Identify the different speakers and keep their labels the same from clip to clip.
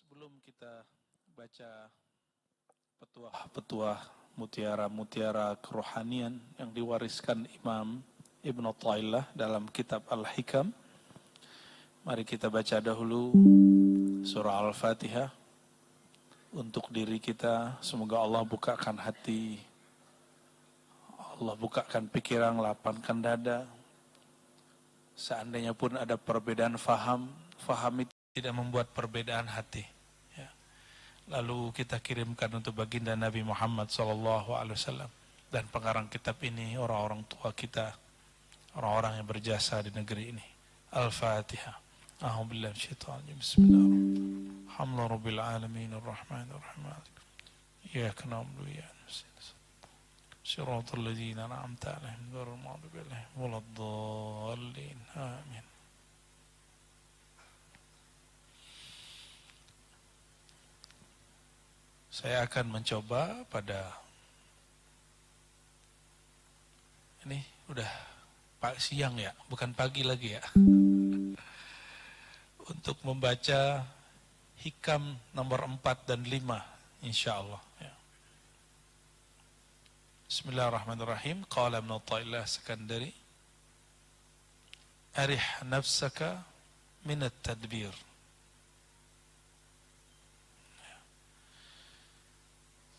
Speaker 1: Sebelum kita baca petuah-petuah mutiara-mutiara kerohanian yang diwariskan Imam Ibn Athaillah dalam kitab Al-Hikam, mari kita baca dahulu surah Al-Fatihah untuk diri kita. Semoga Allah bukakan hati, Allah bukakan pikiran, lapangkan dada. Seandainya pun ada perbedaan faham itu tidak membuat perbedaan hati. Ya. Lalu kita kirimkan untuk baginda Nabi Muhammad SAW dan pengarang kitab ini, orang-orang tua kita, orang-orang yang berjasa di negeri ini. Al-Fatihah. A'udzubillahi minasyaitonir rajim. Bismillahirrahmanirrahim. Alhamdulillahi rabbil alamin arrahmanir rahim. Iyyaka na'budu wa iyyaka nasta'in. Shiratal ladzina an'amta 'alaihim ghairil maghdubi 'alaihim waladdallin. Amin. Saya akan mencoba pada ini udah siang ya, bukan pagi lagi ya, untuk membaca hikam nomor 4 dan 5 insya Allah ya. Bismillahirrahmanirrahim. Qala Ibn Athaillah Sakandari, arih nafsaka minat tadbir.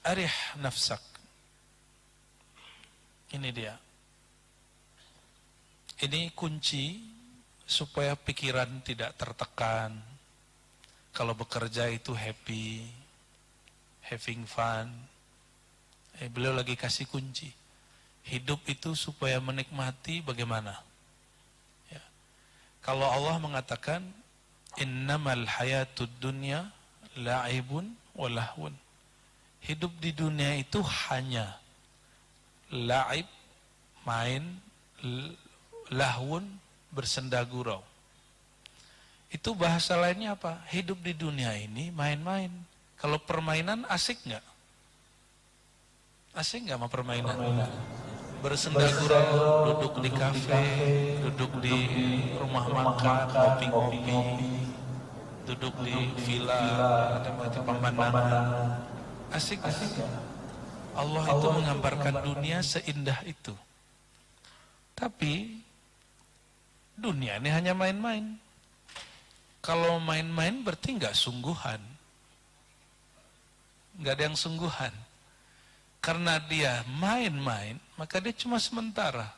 Speaker 1: Arih nafsak. Ini dia. Ini kunci supaya pikiran tidak tertekan. Kalau bekerja itu happy, having fun. Beliau lagi kasih kunci. Hidup itu supaya menikmati bagaimana? Ya. Kalau Allah mengatakan, innamal hayatud dunya la'ibun wa lahwun. Hidup di dunia itu hanya la'ib, main, lahwun, bersenda gurau. Itu bahasa lainnya apa? Hidup di dunia ini main-main. Kalau permainan asik nggak? Asik nggak sama permainan? Bersenda gurau, duduk di kafe, duduk di rumah makan, ngopi-ngopi, duduk di villa, ada pemandangan. Asik. Allah itu menggambarkan dunia seindah itu. Tapi dunia ini hanya main-main. Kalau main-main berarti nggak sungguhan. Nggak ada yang sungguhan. Karena dia main-main, maka dia cuma sementara.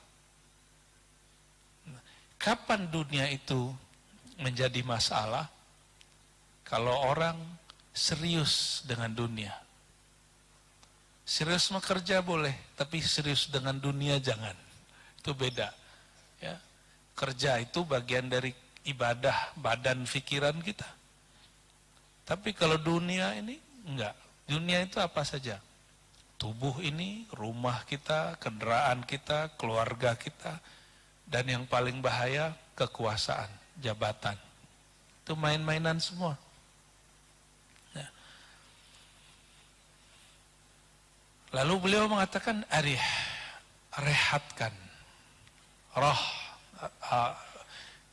Speaker 1: Kapan dunia itu menjadi masalah? Kalau orang serius dengan dunia. Serius bekerja boleh, tapi serius dengan dunia jangan. Itu beda. Ya. Kerja itu bagian dari ibadah, badan, pikiran kita. Tapi kalau dunia ini, enggak. Dunia itu apa saja? Tubuh ini, rumah kita, kendaraan kita, keluarga kita. Dan yang paling bahaya, kekuasaan, jabatan. Itu main-mainan semua. Lalu beliau mengatakan, arih, rehatkan. Roh,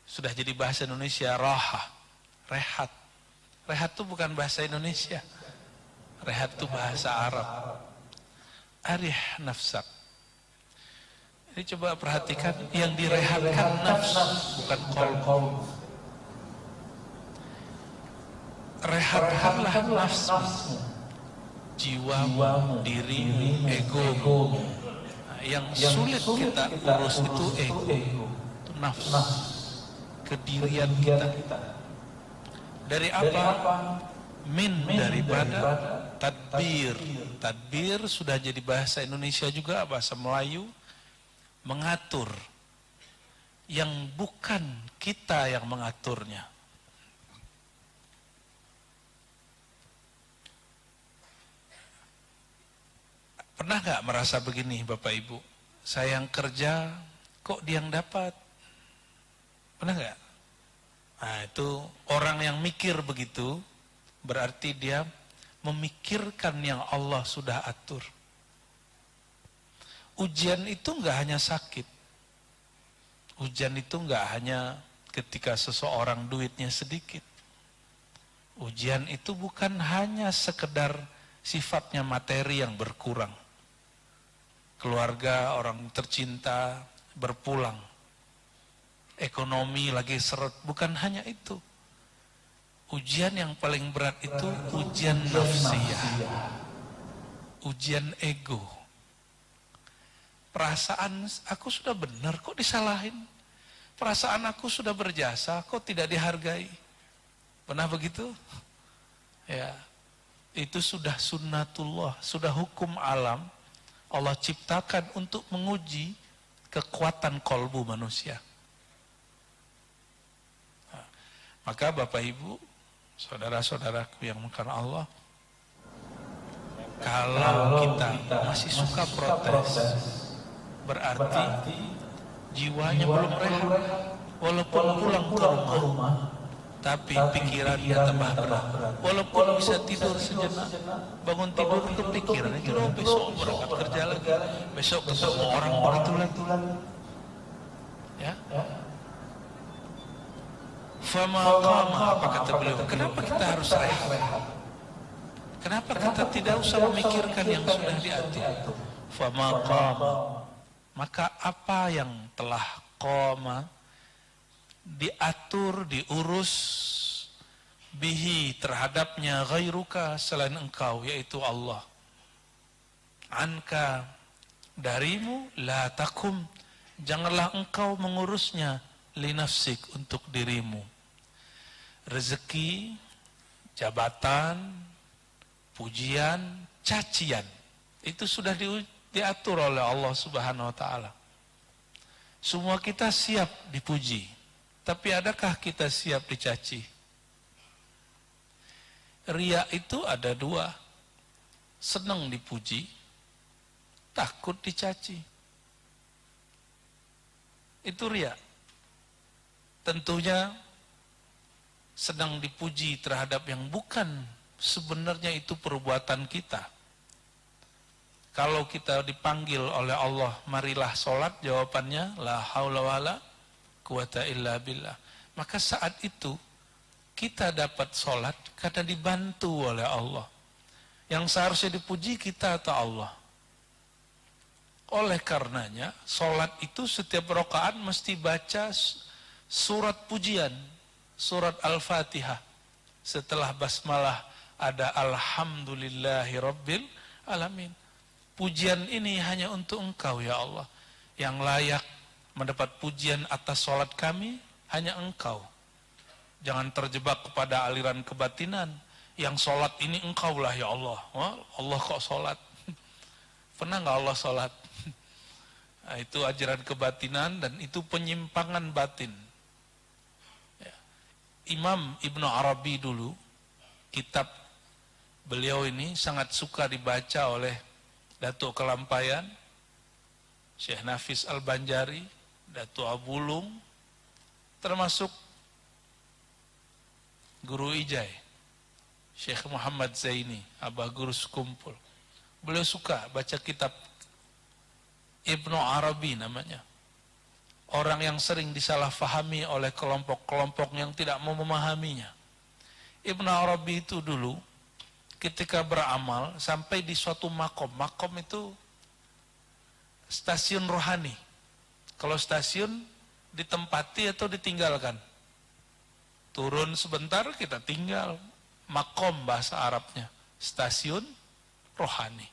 Speaker 1: sudah jadi bahasa Indonesia, roha, rehat. Rehat itu bukan bahasa Indonesia. Rehat itu bahasa Arab. Arih nafsak. Jadi coba perhatikan, yang direhatkan nafsu, bukan qalb. Rehatkanlah nafsu. Jiwamu, dirimu, ego. Nah, yang sulit kita urus itu ego, itu nafsu, kedirian kita. Dari apa? Daripada tadbir. Tadbir sudah jadi bahasa Indonesia juga, bahasa Melayu, mengatur. Yang bukan kita yang mengaturnya. Pernah nggak merasa begini Bapak Ibu? Saya yang kerja, kok dia yang dapat? Pernah nggak? Nah itu orang yang mikir begitu, berarti dia memikirkan yang Allah sudah atur. Ujian itu nggak hanya sakit. Ujian itu nggak hanya ketika seseorang duitnya sedikit. Ujian itu bukan hanya sekedar sifatnya materi yang berkurang. Keluarga, orang tercinta berpulang. Ekonomi lagi seret, bukan hanya itu. Ujian yang paling berat itu ujian nafsiyah. Ujian ego. Perasaan aku sudah benar kok disalahin. Perasaan aku sudah berjasa kok tidak dihargai. Pernah begitu? Ya, itu sudah sunnatullah, sudah hukum alam. Allah ciptakan untuk menguji kekuatan kolbu manusia. Nah, maka Bapak Ibu, saudara-saudaraku yang mengasihi Allah, kalau kita masih suka protes, berarti jiwanya belum rehat. Walaupun pulang ke rumah, tapi pikirannya tambah berat. Walaupun bisa tidur sejenak, bangun tidur kepikiran, kira besok berangkat kerja lagi, besok ketemu orang begitu lagi. Ya. Fama qama, apa kata beliau? Kenapa kita harus rehat? Kenapa kita tidak usah memikirkan yang sudah diatur? Fama qama. Maka apa yang telah qama, diatur, diurus bihi terhadapnya ghairuka selain engkau, yaitu Allah. Anka darimu la takum, janganlah engkau mengurusnya li nafsik untuk dirimu. Rezeki, jabatan, pujian, cacian, itu sudah diatur oleh Allah Subhanahu wa taala. Semua kita siap dipuji, tapi adakah kita siap dicaci? Riya itu ada dua, senang dipuji, takut dicaci. Itu riya. Tentunya senang dipuji terhadap yang bukan sebenarnya itu perbuatan kita. Kalau kita dipanggil oleh Allah, marilah sholat, jawabannya la haula wala quwata illa billah. Maka saat itu kita dapat sholat karena dibantu oleh Allah. Yang seharusnya dipuji kita atau Allah. Oleh karenanya, sholat itu setiap rakaat mesti baca surat pujian, surat Al-Fatihah. Setelah basmalah ada Alhamdulillahi Rabbil Alamin. Pujian ini hanya untuk engkau ya Allah. Yang layak mendapat pujian atas sholat kami hanya engkau. Jangan terjebak kepada aliran kebatinan. Yang sholat ini engkau lah ya Allah. Wah, Allah kok sholat? Pernah nggak Allah sholat? Nah, itu ajaran kebatinan dan itu penyimpangan batin. Ya. Imam Ibnu Arabi dulu, kitab beliau ini sangat suka dibaca oleh Datuk Kelampayan, Syekh Nafis Al-Banjari, Datuk Abulung, termasuk Guru Ijai, Syekh Muhammad Zaini, Abah Guru Sekumpul. Beliau suka baca kitab Ibnu Arabi namanya. Orang yang sering disalahfahami oleh kelompok-kelompok yang tidak mau memahaminya. Ibnu Arabi itu dulu ketika beramal sampai di suatu makom. Makom itu stasiun rohani. Kalau stasiun ditempati atau ditinggalkan. Turun sebentar kita tinggal. Makom bahasa Arabnya. Stasiun rohani.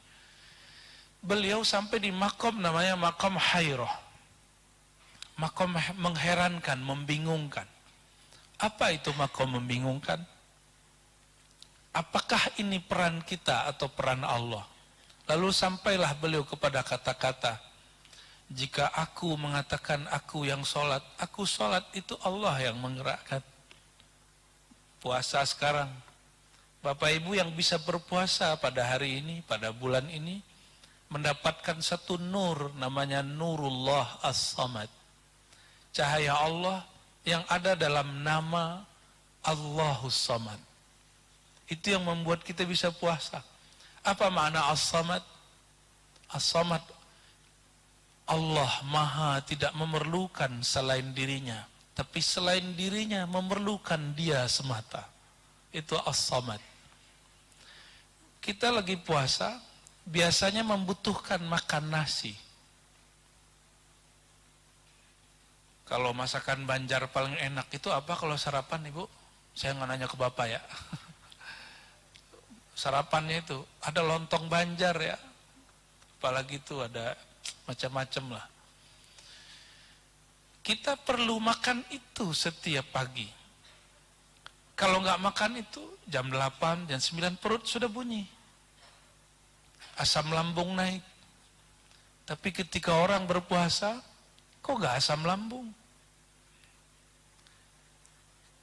Speaker 1: Beliau sampai di makom namanya makom hairah. Makom mengherankan, membingungkan. Apa itu makom membingungkan? Apakah ini peran kita atau peran Allah? Lalu sampailah beliau kepada kata-kata, jika aku mengatakan aku yang sholat, aku sholat itu Allah yang menggerakkan. Puasa sekarang, Bapak Ibu yang bisa berpuasa pada hari ini, pada bulan ini, mendapatkan satu nur namanya Nurullah As-Samad. Cahaya Allah yang ada dalam nama Allahus Samad. Itu yang membuat kita bisa puasa. Apa makna As-Samad? As-Samad, Allah Maha tidak memerlukan selain dirinya, tapi selain dirinya memerlukan Dia semata. Itu as-samad. Kita lagi puasa, biasanya membutuhkan makan nasi. Kalau masakan Banjar paling enak itu apa kalau sarapan, Ibu? Saya nggak nanya ke Bapak ya. Sarapannya itu ada lontong Banjar ya. Apalagi itu ada macam-macam lah. Kita perlu makan itu setiap pagi. Kalau nggak makan itu jam 8, jam 9 perut sudah bunyi. Asam lambung naik. Tapi ketika orang berpuasa, kok nggak asam lambung?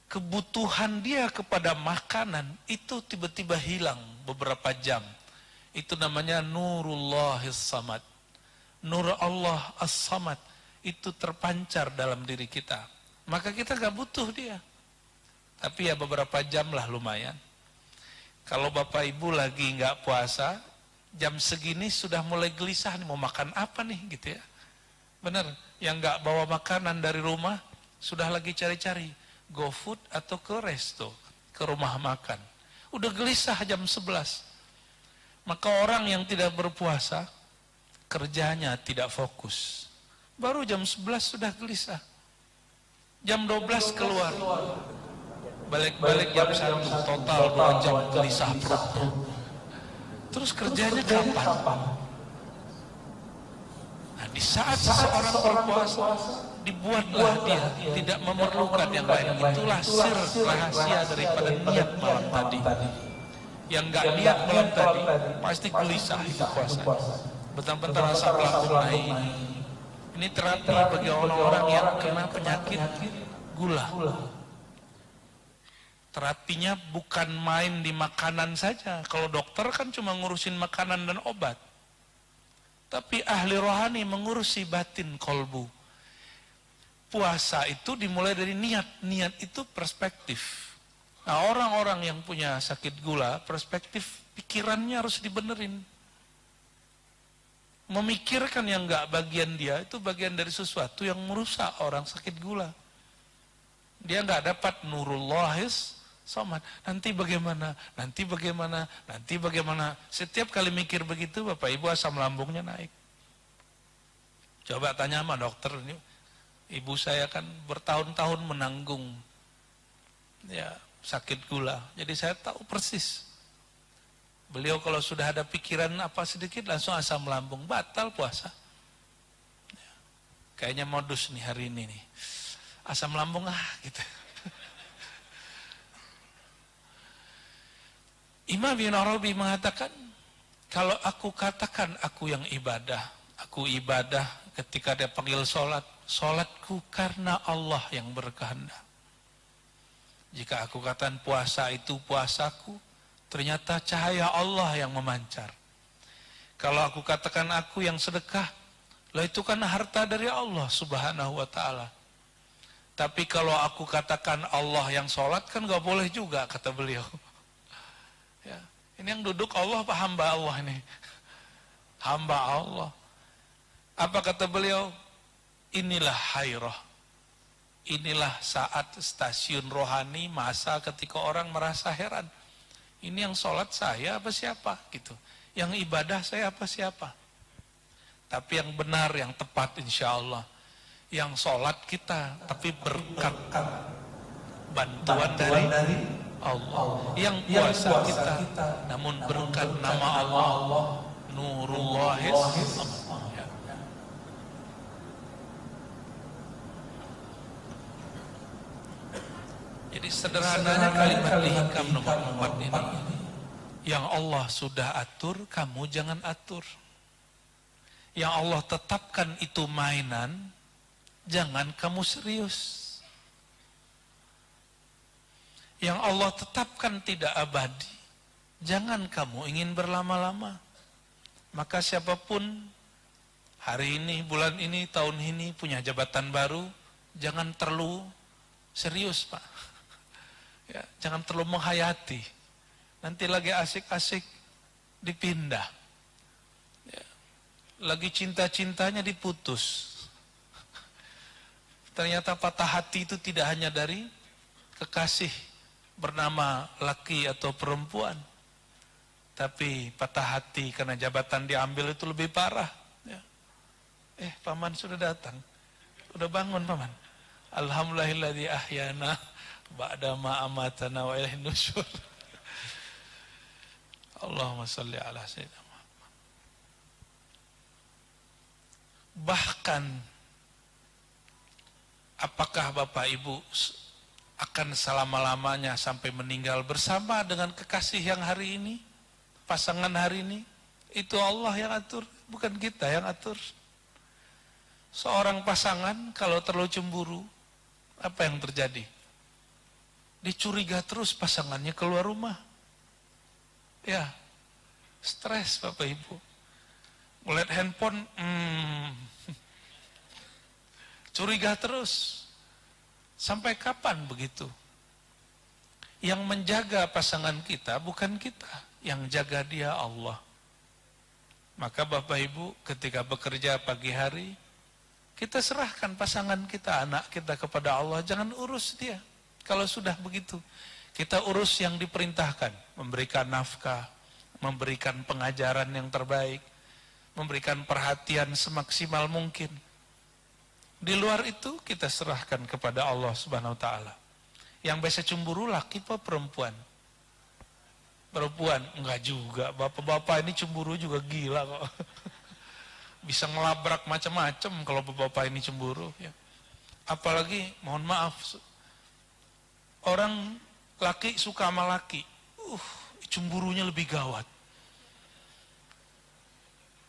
Speaker 1: Kebutuhan dia kepada makanan itu tiba-tiba hilang beberapa jam. Itu namanya Nurullahis Samad. Nur Allah As-Samad itu terpancar dalam diri kita. Maka kita gak butuh dia. Tapi ya beberapa jam lah lumayan. Kalau Bapak Ibu lagi gak puasa, jam segini sudah mulai gelisah nih, mau makan apa nih gitu ya. Benar, yang gak bawa makanan dari rumah sudah lagi cari-cari GoFood atau ke resto, ke rumah makan. Udah gelisah jam 11. Maka orang yang tidak berpuasa, kerjanya tidak fokus. Baru jam 11 sudah gelisah. Jam 12 keluar. Balik-balik jam 1, total 2 jam gelisah perut. Terus kerjanya kapan? Nah, di saat seseorang berpuasa, dibuatlah dia tidak memerlukan yang lain. Itulah sir rahasia daripada niat malam tadi. Yang gak niat malam tadi pasti gelisah itu puasa. Bentar-bentar rasa lambung naik. Ini terapi bagi orang-orang yang kena penyakit gula. Terapinya bukan main di makanan saja. Kalau dokter kan cuma ngurusin makanan dan obat. Tapi ahli rohani mengurusi batin kolbu. Puasa itu dimulai dari niat. Niat itu perspektif. Nah, orang-orang yang punya sakit gula, perspektif pikirannya harus dibenerin. Memikirkan yang enggak bagian dia, itu bagian dari sesuatu yang merusak orang sakit gula. Dia enggak dapat Nurullahis Samad. Nanti bagaimana? Nanti bagaimana? Nanti bagaimana? Setiap kali mikir begitu, Bapak Ibu asam lambungnya naik. Coba tanya sama dokter ini. Ibu saya kan bertahun-tahun menanggung ya sakit gula. Jadi saya tahu persis. Beliau kalau sudah ada pikiran apa sedikit langsung asam lambung, batal puasa. Ya, kayaknya modus nih hari ini nih. Asam lambung gitu. Imam bin Arabi mengatakan, kalau aku katakan aku yang ibadah, aku ibadah ketika dia panggil sholat, sholatku karena Allah yang berkehendak. Jika aku katakan puasa itu puasaku, ternyata cahaya Allah yang memancar. Kalau aku katakan aku yang sedekah, lah itu kan harta dari Allah subhanahu wa ta'ala. Tapi kalau aku katakan Allah yang sholat, kan gak boleh juga, kata beliau. Ya, ini yang duduk Allah apa hamba Allah ini? Hamba Allah. Apa kata beliau? Inilah hairah. Inilah saat stasiun rohani, masa ketika orang merasa heran. Ini yang sholat saya apa siapa? Gitu. Yang ibadah saya apa siapa? Tapi yang benar, yang tepat insya Allah. Yang sholat kita, tapi berkat bantuan dari Allah. Yang puasa kita, namun berkat nama Allah. Nurullahis Samad. Jadi sederhananya kalimat di hikam nomor 4 ini. Yang Allah sudah atur, kamu jangan atur. Yang Allah tetapkan itu mainan, jangan kamu serius. Yang Allah tetapkan tidak abadi, jangan kamu ingin berlama-lama. Maka siapapun hari ini, bulan ini, tahun ini punya jabatan baru, jangan terlalu serius, Pak. Ya, jangan terlalu menghayati. Nanti lagi asik-asik dipindah. Ya, lagi cinta-cintanya diputus. Ternyata patah hati itu tidak hanya dari kekasih bernama laki atau perempuan, tapi patah hati karena jabatan diambil itu lebih parah. Ya. Paman sudah datang, udah bangun paman. Alhamdulillahilladzi ahyana ba'da ma amatana wa ilaihin nusyur. Allahumma shalli ala sayyidina Muhammad. Bahkan apakah Bapak Ibu akan selama-lamanya sampai meninggal bersama dengan kekasih yang hari ini, pasangan hari ini? Itu Allah yang atur, bukan kita yang atur. Seorang pasangan kalau terlalu cemburu, apa yang terjadi? Dicuriga terus pasangannya keluar rumah. Ya, stres Bapak Ibu. Ngeliat handphone, curiga terus. Sampai kapan begitu? Yang menjaga pasangan kita bukan kita, yang jaga dia Allah. Maka Bapak Ibu ketika bekerja pagi hari, kita serahkan pasangan kita, anak kita kepada Allah, jangan urus dia. Kalau sudah begitu, kita urus yang diperintahkan, memberikan nafkah, memberikan pengajaran yang terbaik, memberikan perhatian semaksimal mungkin. Di luar itu kita serahkan kepada Allah Subhanahu wa taala. Yang biasa cemburu laki apa perempuan? Perempuan, enggak juga. Bapak-bapak ini cemburu juga gila kok. Bisa ngelabrak macam-macam kalau bapak-bapak ini cemburu ya. Apalagi mohon maaf, orang laki suka sama laki, cemburunya lebih gawat.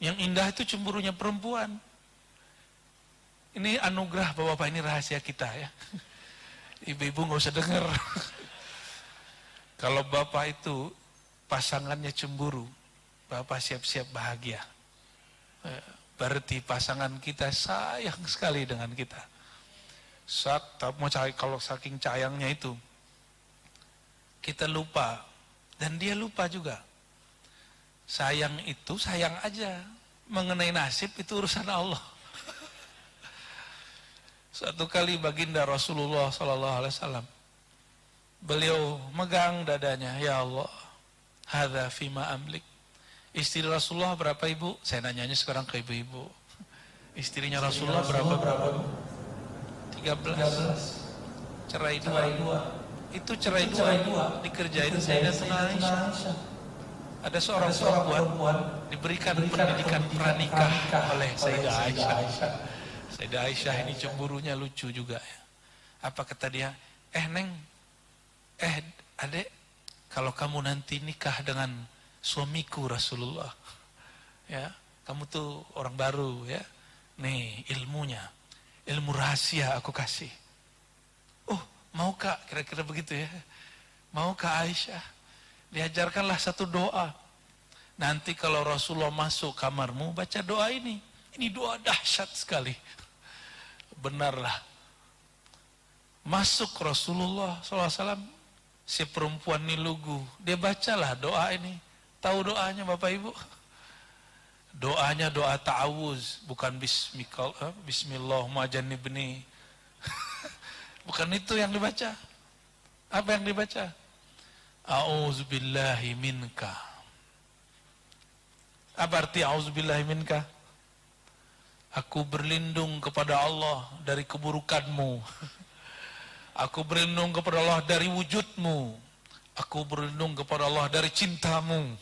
Speaker 1: Yang indah itu cemburunya perempuan. Ini anugerah bapak-bapak, ini rahasia kita ya. Ibu-ibu nggak usah dengar. Kalau bapak itu pasangannya cemburu, bapak siap-siap bahagia. Berarti pasangan kita sayang sekali dengan kita. Kalau saking sayangnya itu, kita lupa, dan dia lupa juga. Sayang itu sayang aja, mengenai nasib itu urusan Allah. Suatu kali baginda Rasulullah SAW, beliau megang dadanya, ya Allah, hadza fima amlik. Istri Rasulullah berapa ibu? Saya nanyanya sekarang ke ibu-ibu. Istrinya Rasulullah berapa? 13. Cerai dua. Itu cerai dua dikerjain Sayyidatuna Aisyah. Ada seorang perempuan diberikan pendidikan pranikah oleh Sayyidah Aisyah. Sayyidah Aisyah ini cemburunya lucu juga ya. Apa kata dia? Neng, adek, kalau kamu nanti nikah dengan suamiku Rasulullah, ya, kamu tuh orang baru ya. Nih ilmunya, ilmu rahasia aku kasih. Mau kak, kira-kira begitu ya. Mau kak Aisyah, diajarkanlah satu doa. Nanti kalau Rasulullah masuk kamarmu, baca doa ini. Ini doa dahsyat sekali. Benarlah. Masuk Rasulullah SAW, si perempuan ini lugu. Dia bacalah doa ini. Tahu doanya Bapak Ibu? Doanya doa ta'awuz, bukan bismillahirrahmanirrahim. Bukan itu yang dibaca. Apa yang dibaca? A'udzubillahi minka. Apa arti a'udzubillahi minka? Aku berlindung kepada Allah dari keburukanmu. Aku berlindung kepada Allah dari wujudmu. Aku berlindung kepada Allah dari cintamu,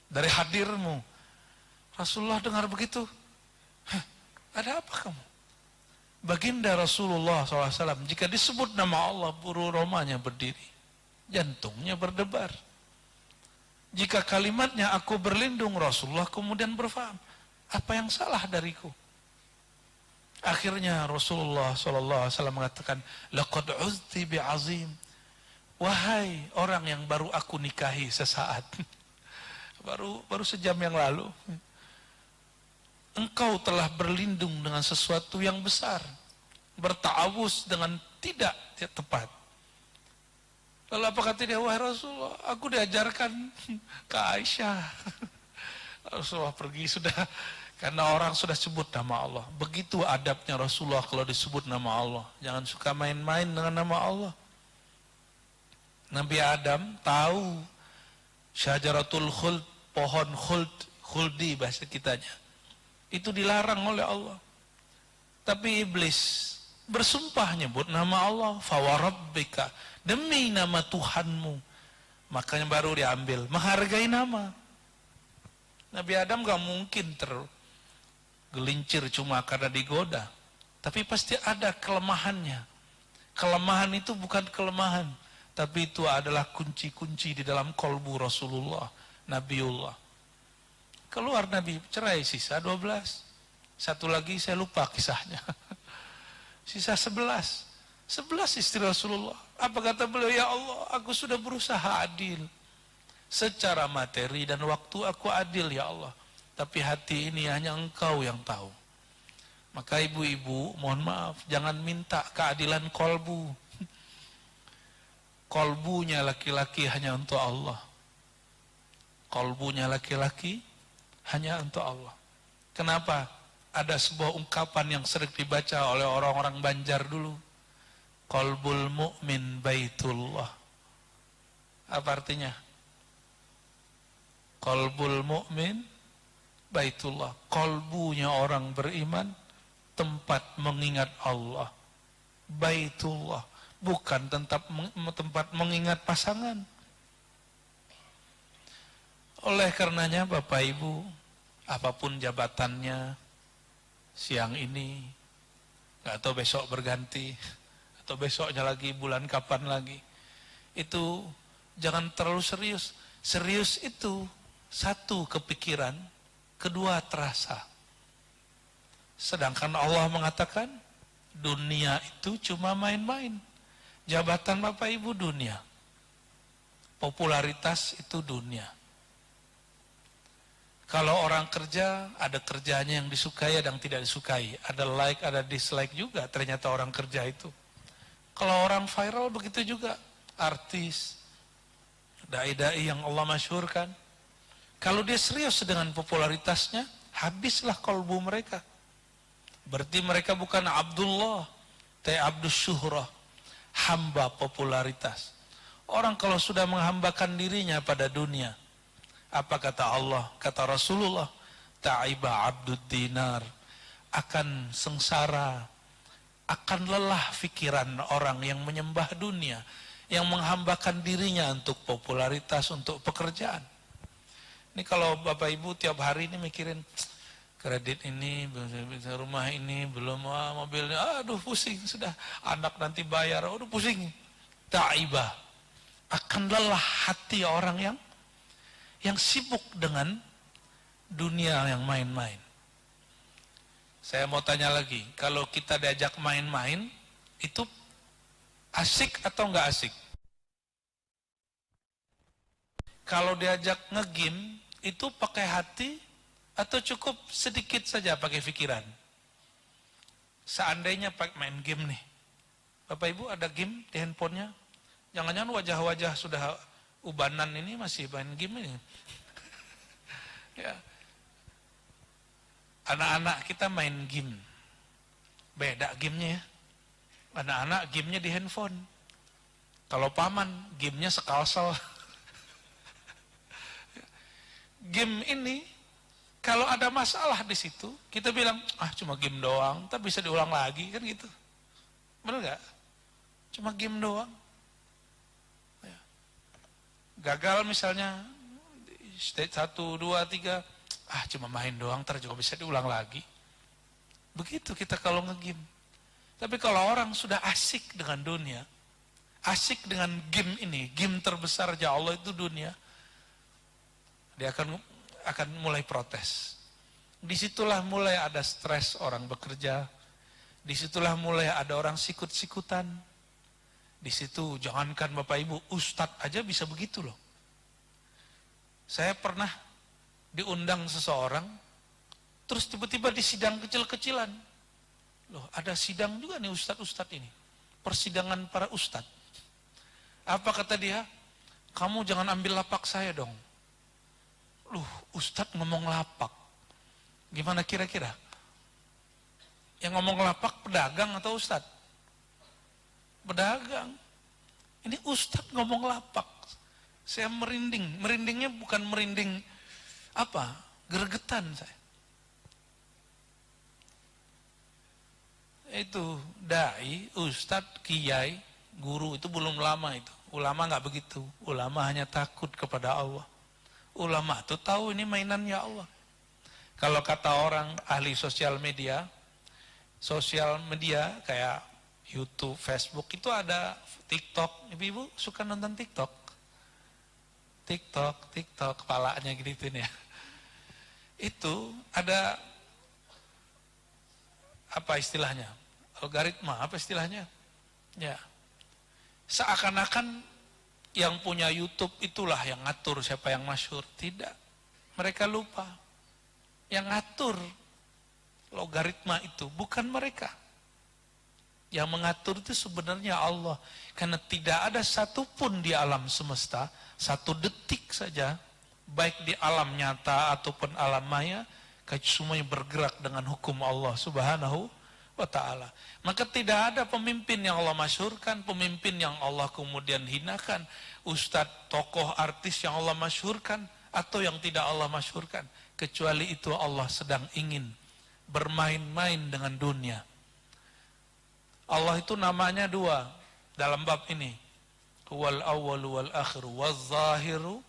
Speaker 1: dari hadirmu. Rasulullah dengar begitu. Ada apa kamu? Baginda Rasulullah SAW, jika disebut nama Allah, bulu romanya berdiri, jantungnya berdebar. Jika kalimatnya aku berlindung, Rasulullah kemudian berfaham, apa yang salah dariku? Akhirnya Rasulullah SAW mengatakan, laqad uzti bi'azim. Wahai orang yang baru aku nikahi sesaat, baru sejam yang lalu, engkau telah berlindung dengan sesuatu yang besar, berta'awuz dengan tidak tepat. Lalu apa kata dia? Wahai Rasulullah, aku diajarkan ke Aisyah. Rasulullah pergi sudah, karena orang sudah sebut nama Allah. Begitu adabnya Rasulullah kalau disebut nama Allah. Jangan suka main-main dengan nama Allah. Nabi Adam tahu syajaratul khuld, pohon khuldi bahasa kitanya. Itu dilarang oleh Allah. Tapi iblis bersumpah nyebut nama Allah, fawarabbika, demi nama Tuhanmu. Makanya baru diambil, menghargai nama. Nabi Adam gak mungkin tergelincir cuma karena digoda. Tapi pasti ada kelemahannya. Kelemahan itu bukan kelemahan, tapi itu adalah kunci-kunci di dalam kolbu Rasulullah, Nabiullah. Keluar Nabi, cerai, sisa 12. Satu lagi saya lupa kisahnya. Sisa 11. 11 istri Rasulullah. Apa kata beliau? Ya Allah, aku sudah berusaha adil. Secara materi dan waktu aku adil ya Allah. Tapi hati ini hanya Engkau yang tahu. Maka ibu-ibu, mohon maaf, jangan minta keadilan kolbu. Kolbunya laki-laki hanya untuk Allah. Kolbunya laki-laki hanya untuk Allah. Kenapa? Ada sebuah ungkapan yang sering dibaca oleh orang-orang Banjar dulu. Qalbul mu'min baitullah. Apa artinya? Qalbul mu'min baitullah. Kolbunya orang beriman tempat mengingat Allah. Baitullah. Bukan tempat mengingat pasangan. Oleh karenanya Bapak Ibu, apapun jabatannya, siang ini, gak tahu besok berganti, atau besoknya lagi, bulan kapan lagi, itu jangan terlalu serius. Serius itu satu, kepikiran, kedua, terasa. Sedangkan Allah mengatakan dunia itu cuma main-main. Jabatan Bapak Ibu dunia, popularitas itu dunia. Kalau orang kerja, ada kerjanya yang disukai, ada yang tidak disukai. Ada like, ada dislike juga ternyata orang kerja itu. Kalau orang viral begitu juga. Artis, dai-dai yang Allah masyhurkan. Kalau dia serius dengan popularitasnya, habislah kolbu mereka. Berarti mereka bukan Abdullah, Abdus Syuhrah, hamba popularitas. Orang kalau sudah menghambakan dirinya pada dunia, apa kata Allah, kata Rasulullah, ta'iba abdud dinar, akan sengsara, akan lelah pikiran orang yang menyembah dunia, yang menghambakan dirinya untuk popularitas, untuk pekerjaan. Ini kalau Bapak Ibu tiap hari ini mikirin, kredit ini, rumah ini, belum mobilnya, aduh pusing, sudah anak nanti bayar, aduh pusing. Ta'iba, akan lelah hati orang yang sibuk dengan dunia yang main-main. Saya mau tanya lagi, kalau kita diajak main-main, itu asik atau enggak asik? Kalau diajak nge-game, itu pakai hati atau cukup sedikit saja pakai pikiran? Seandainya main game nih, Bapak Ibu ada game di handphonenya, jangan-jangan wajah-wajah sudah ubanan ini masih main game ini. Ya. Anak-anak kita main game. Beda gamenya ya. Anak-anak gamenya di handphone. Kalau paman, gamenya sekalsel. Game ini, kalau ada masalah di situ, kita bilang, cuma game doang, tapi bisa diulang lagi, kan gitu. Bener gak? Cuma game doang. Gagal misalnya stage 1, 2, 3, cuma main doang, ntar juga bisa diulang lagi. Begitu kita kalau nge-game. Tapi kalau orang sudah asik dengan dunia, asik dengan game ini, game terbesar ya Allah itu dunia, dia akan mulai protes. Disitulah mulai ada stres orang bekerja, disitulah mulai ada orang sikut-sikutan. Di situ jangankan Bapak Ibu, ustadz aja bisa begitu loh. Saya pernah diundang seseorang, terus tiba-tiba di sidang kecil-kecilan. Loh, ada sidang juga nih ustadz-ustadz ini. Persidangan para ustadz. Apa kata dia? Kamu jangan ambil lapak saya dong. Loh, ustadz ngomong lapak. Gimana kira-kira? Yang ngomong lapak pedagang atau ustadz? Pedagang. Ini ustadz ngomong lapak. Saya merinding. Merindingnya bukan merinding apa? Gregetan saya. Itu dai, ustadz, kiai, guru itu belum lama itu. Ulama nggak begitu. Ulama hanya takut kepada Allah. Ulama itu tahu ini mainannya Allah. Kalau kata orang ahli sosial media kayak YouTube, Facebook itu ada TikTok. Ibu-ibu suka nonton TikTok? TikTok, kepalanya gituin ya. Itu ada apa istilahnya? Algoritma, apa istilahnya? Ya. Seakan-akan yang punya YouTube itulah yang ngatur siapa yang masyhur. Tidak. Mereka lupa. Yang ngatur logaritma itu bukan mereka. Yang mengatur itu sebenarnya Allah. Karena tidak ada satupun di alam semesta, satu detik saja, baik di alam nyata ataupun alam maya, semuanya bergerak dengan hukum Allah Subhanahu wa ta'ala. Maka tidak ada pemimpin yang Allah masyhurkan, pemimpin yang Allah kemudian hinakan, ustadz, tokoh, artis yang Allah masyhurkan, atau yang tidak Allah masyhurkan. Kecuali itu Allah sedang ingin bermain-main dengan dunia. Allah itu namanya dua dalam bab ini. Huwal awwalu wal akhiru wal zahiru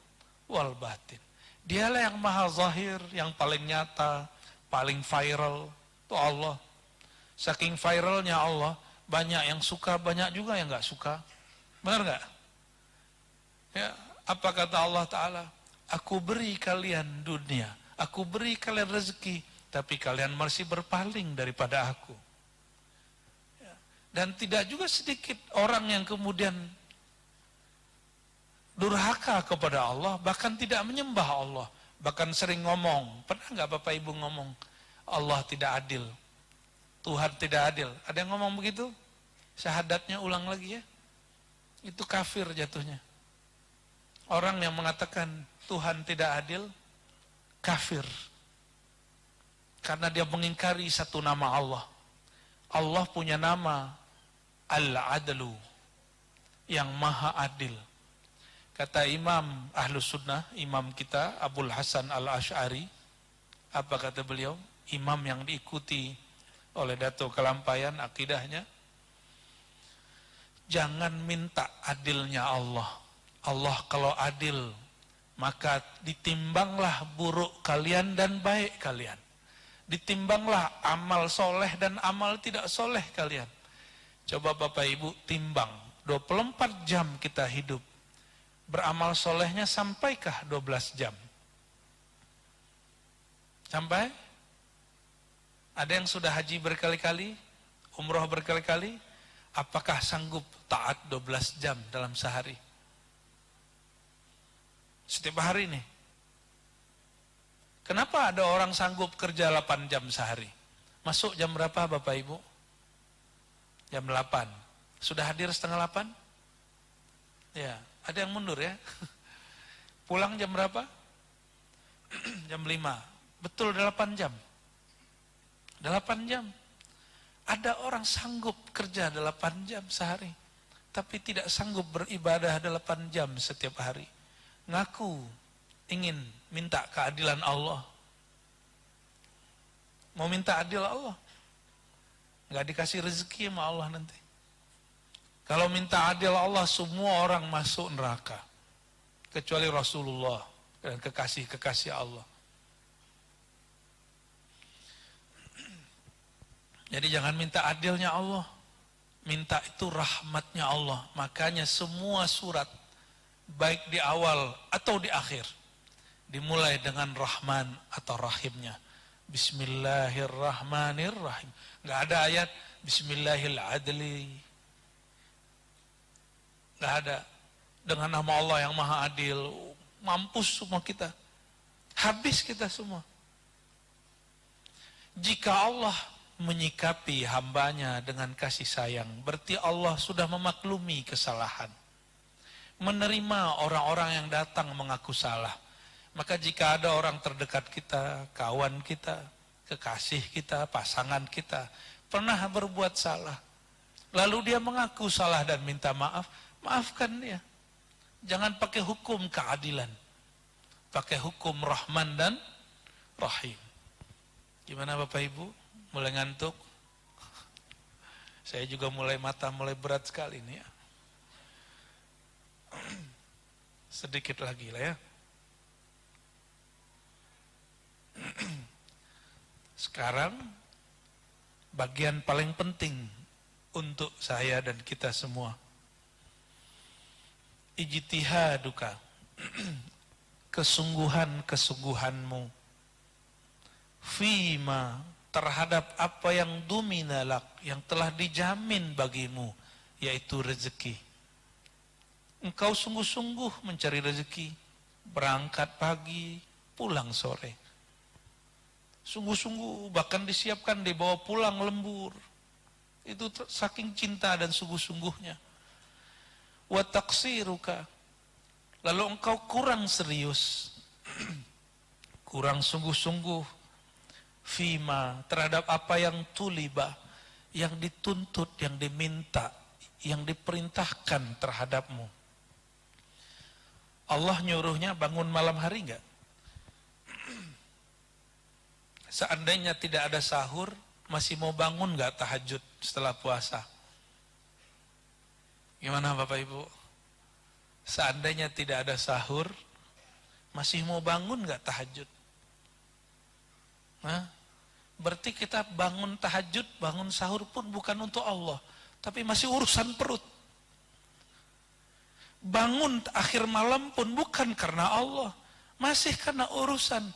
Speaker 1: wal batin. Dialah yang maha zahir, yang paling nyata, paling viral. Itu Allah. Saking viralnya Allah, banyak yang suka, banyak juga yang gak suka. Benar gak? Ya, apa kata Allah Ta'ala? Aku beri kalian dunia, aku beri kalian rezeki, tapi kalian masih berpaling daripada aku. Ya. Dan tidak juga sedikit orang yang kemudian durhaka kepada Allah, bahkan tidak menyembah Allah, bahkan sering ngomong. Pernah nggak Bapak Ibu ngomong Allah tidak adil, Tuhan tidak adil? Ada yang ngomong begitu? Syahadatnya ulang lagi ya. Itu kafir jatuhnya. Orang yang mengatakan Tuhan tidak adil, kafir. Karena dia mengingkari satu nama Allah. Allah punya nama Al-Adlu, yang maha adil. Kata Imam Ahlus Sunnah, imam kita Abul Hasan Al-Asy'ari, apa kata beliau? Imam yang diikuti oleh Dato' Kelampayan akidahnya. Jangan minta adilnya Allah. Allah kalau adil, maka ditimbanglah buruk kalian dan baik kalian. Ditimbanglah amal soleh dan amal tidak soleh kalian. Coba Bapak Ibu timbang, 24 jam kita hidup, beramal solehnya sampaikah 12 jam? Sampai? Ada yang sudah haji berkali-kali, umroh berkali-kali, apakah sanggup taat 12 jam dalam sehari? Setiap hari nih. Kenapa ada orang sanggup kerja 8 jam sehari? Masuk jam berapa Bapak Ibu? Jam 8. Sudah hadir setengah 8? Ya, ada yang mundur ya. Pulang jam berapa? Jam 5. Betul 8 jam. 8 jam. Ada orang sanggup kerja 8 jam sehari, tapi tidak sanggup beribadah 8 jam setiap hari. Ngaku ingin minta keadilan Allah. Mau minta adil Allah, nggak dikasih rezeki sama Allah nanti. Kalau minta adil Allah, semua orang masuk neraka, kecuali Rasulullah dan kekasih-kekasih Allah. Jadi jangan minta adilnya Allah, minta itu rahmatnya Allah. Makanya semua surat, baik di awal atau di akhir, dimulai dengan Rahman atau Rahimnya. Bismillahirrahmanirrahim. Nggak ada ayat Bismillahil-Adli. Nggak ada. Dengan nama Allah yang maha adil, mampus semua kita. Habis kita semua. Jika Allah menyikapi hambanya dengan kasih sayang, berarti Allah sudah memaklumi kesalahan, menerima orang-orang yang datang mengaku salah. Maka jika ada orang terdekat kita, kawan kita, kekasih kita, pasangan kita, pernah berbuat salah, lalu dia mengaku salah dan minta maaf, Maafkan dia. Jangan pakai hukum keadilan. Pakai hukum Rahman dan Rahim. Gimana Bapak Ibu? Mulai ngantuk? Saya juga mulai berat sekali nih ya. Sedikit lagi lah ya. Sekarang bagian paling penting untuk saya dan kita semua. Ijtihaduka. Kesungguhanmu. Fima, terhadap apa yang duminalak, yang telah dijamin bagimu, yaitu rezeki. Engkau sungguh-sungguh mencari rezeki, berangkat pagi, pulang sore. Sungguh-sungguh, bahkan disiapkan dibawa pulang lembur. Itu saking cinta dan sungguh-sungguhnya. Wa taqsiruka, lalu engkau kurang serius, kurang sungguh-sungguh, fima, terhadap apa yang tuliba, yang dituntut, yang diminta, yang diperintahkan terhadapmu. Allah nyuruhnya bangun malam hari enggak? Seandainya tidak ada sahur, masih mau bangun enggak tahajud setelah puasa? Gimana Bapak Ibu? Seandainya tidak ada sahur, masih mau bangun enggak tahajud? Hah? Berarti kita bangun tahajud, bangun sahur pun bukan untuk Allah, tapi masih urusan perut. Bangun akhir malam pun bukan karena Allah, masih karena urusan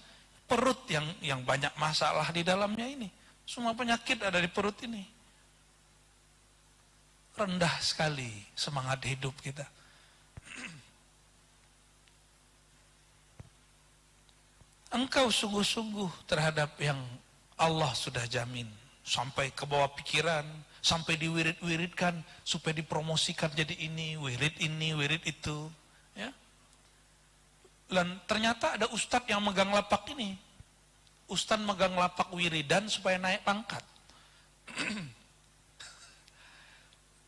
Speaker 1: perut yang banyak masalah di dalamnya ini. Semua penyakit ada di perut ini. Rendah sekali semangat hidup kita. Engkau sungguh-sungguh terhadap yang Allah sudah jamin, sampai ke bawah pikiran, sampai diwirid-wiridkan, supaya dipromosikan jadi ini, wirid itu, ya. Dan ternyata ada ustadz yang megang lapak ini, ustadz megang lapak wiridan supaya naik pangkat.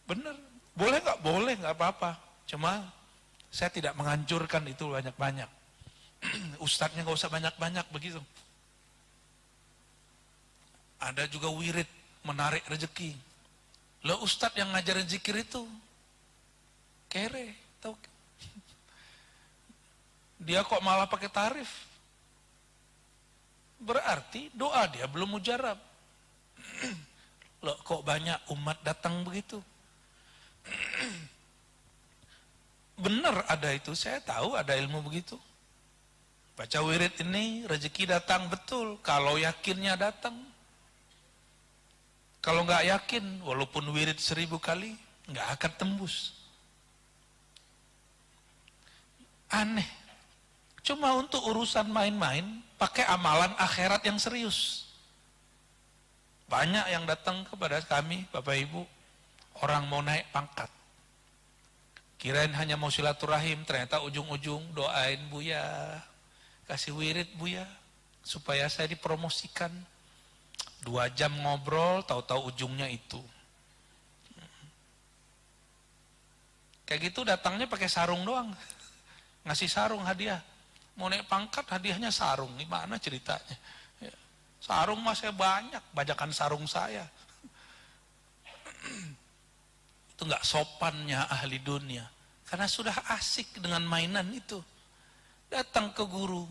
Speaker 1: Bener, boleh nggak? Boleh, nggak apa-apa. Cuma saya tidak menganjurkan itu banyak-banyak. Ustadznya nggak usah banyak-banyak begitu. Ada juga wirid menarik rezeki. Lo ustadz yang ngajarin zikir itu kere, tahu? Dia kok malah pakai tarif? Berarti doa dia belum mujarab. Lo kok banyak umat datang begitu? Benar ada itu, saya tahu ada ilmu begitu. Baca wirid ini rezeki datang betul, kalau yakinnya datang. Kalau nggak yakin, walaupun wirid 1000 kali, nggak akan tembus. Aneh. Cuma untuk urusan main-main, pakai amalan akhirat yang serius. Banyak yang datang kepada kami, Bapak Ibu, orang mau naik pangkat. Kirain hanya mau silaturahim, ternyata ujung-ujung doain Buya, kasih wirid Buya, supaya saya dipromosikan. 2 jam ngobrol, tahu-tahu ujungnya itu. Kayak gitu datangnya pakai sarung doang. Ngasih sarung hadiah. Mau naik pangkat hadiahnya sarung. Gimana ceritanya? Ya. Sarung mah saya banyak, bajakan sarung saya. Itu nggak sopannya ahli dunia. Karena sudah asik dengan mainan itu. Datang ke guru.